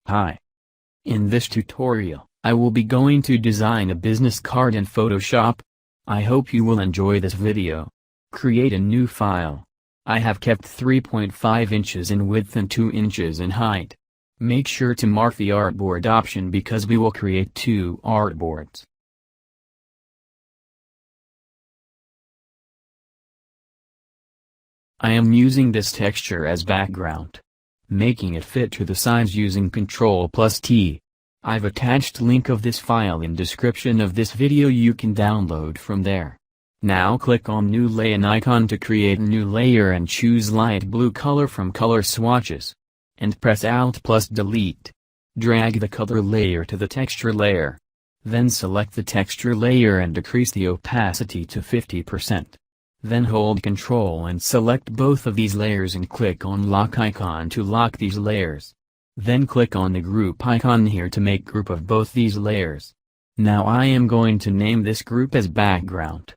Hi. In this tutorial, I will be going to design a business card in Photoshop. I hope you will enjoy this video. Create a new file. I have kept 3.5 inches in width and 2 inches in height. Make sure to mark the artboard option because we will create 2 artboards. I am using this texture as background, making it fit to the size using Ctrl+T. I've attached link of this file in description of this video, you can download from there. Now click on New Layer icon to create a new layer and choose light blue color from color swatches. And press Alt+Delete. Drag the color layer to the texture layer. Then select the texture layer and decrease the opacity to 50%. Then hold Ctrl and select both of these layers and click on lock icon to lock these layers. Then click on the group icon here to make group of both these layers. Now I am going to name this group as background.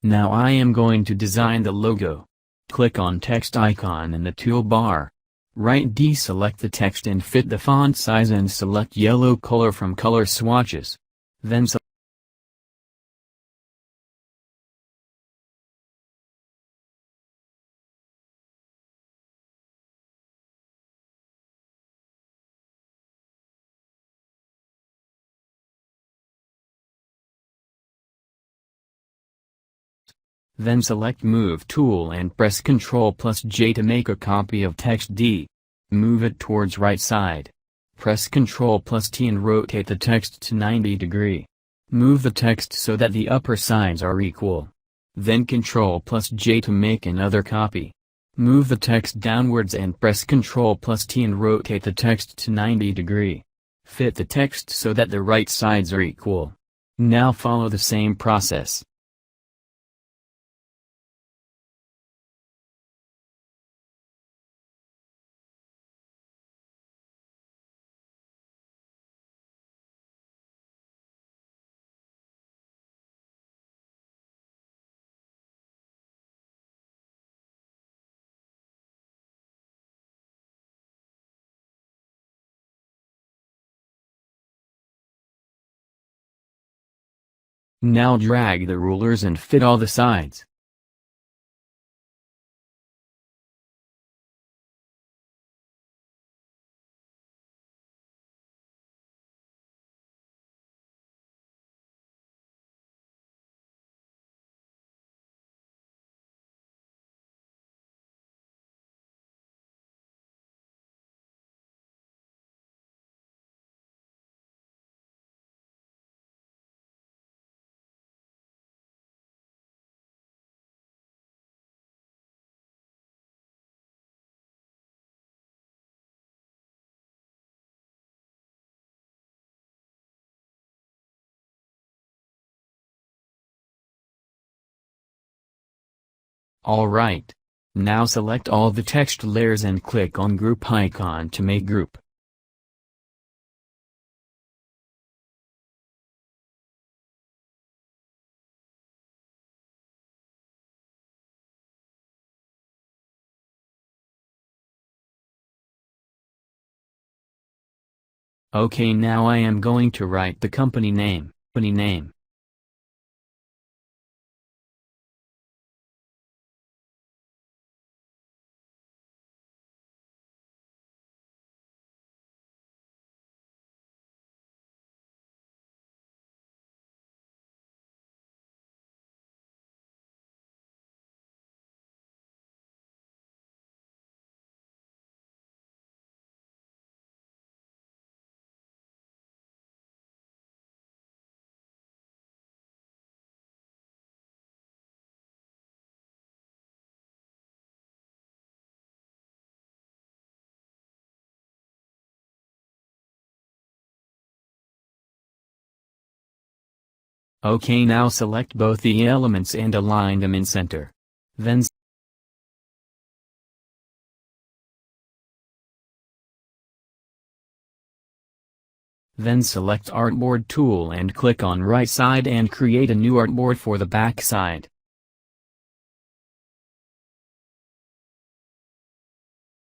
Now I am going to design the logo. Click on text icon in the toolbar. Right deselect the text and fit the font size and select yellow color from color swatches. Then select Move tool and press Ctrl+J to make a copy of text D. Move it towards right side. Press Ctrl+T and rotate the text to 90 degree. Move the text so that the upper sides are equal. Then Ctrl+J to make another copy. Move the text downwards and press Ctrl+T and rotate the text to 90 degree. Fit the text so that the right sides are equal. Now follow the same process. Now drag the rulers and fit all the sides. Alright. Now select all the text layers and click on group icon to make group. Okay, now I am going to write the company name. Okay, now select both the elements and align them in center. Then select Artboard tool and click on right side and create a new artboard for the back side.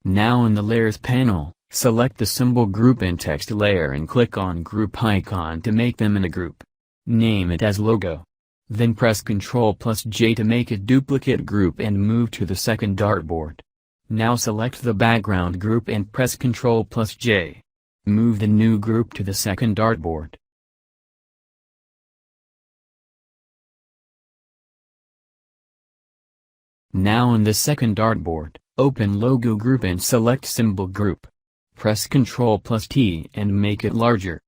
Now in the Layers panel, Select the symbol group and text layer and click on group icon to make them in a group. Name it as logo. Then press Ctrl+J to make a duplicate group and move to the second dartboard. Now select the background group and press Ctrl+J. Move the new group to the second dartboard. Now in the second dartboard, open logo group and select symbol group. Press Ctrl+T and make it larger.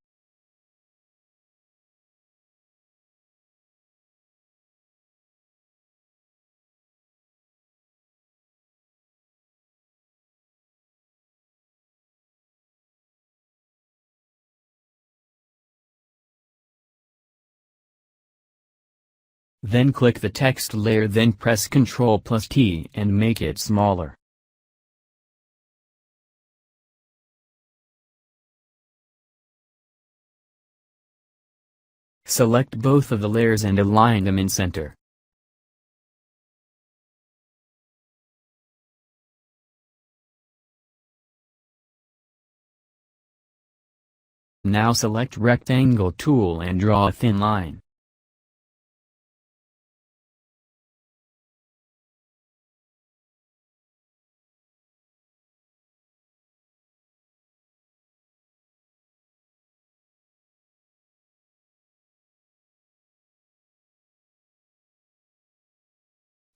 Then click the text layer, then press Ctrl+T and make it smaller. Select both of the layers and align them in center. Now select rectangle tool and draw a thin line.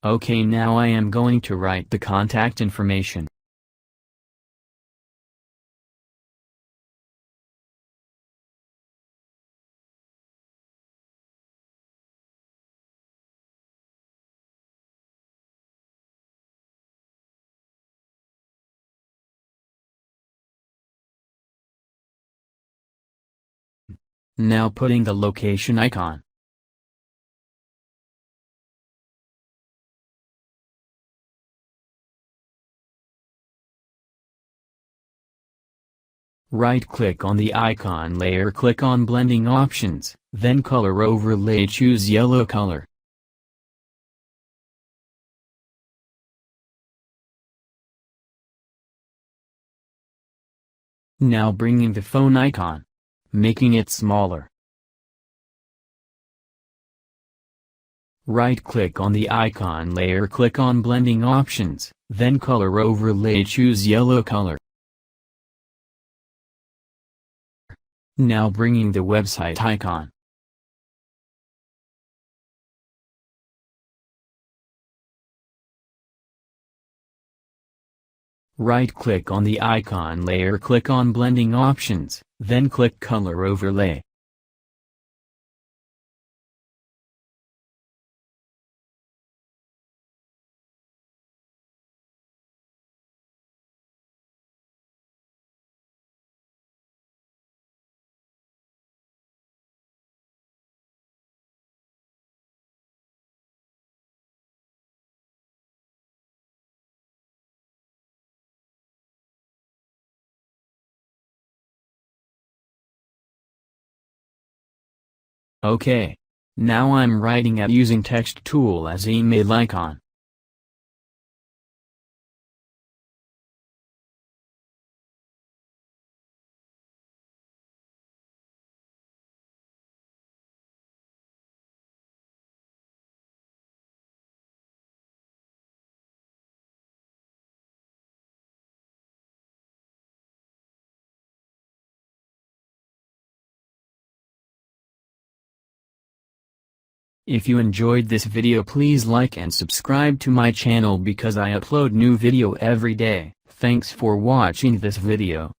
Okay, now I am going to write the contact information. Now putting the location icon. Right-click on the icon layer, click on Blending Options, then Color Overlay, choose yellow color. Now bringing the phone icon, making it smaller. Right-click on the icon layer, click on Blending Options, then Color Overlay, choose yellow color. Now bringing the website icon. Right-click on the icon layer, click on Blending Options, then click Color Overlay. Okay. Now I'm writing it using text tool as email icon. If you enjoyed this video, please like and subscribe to my channel because I upload new video every day. Thanks for watching this video.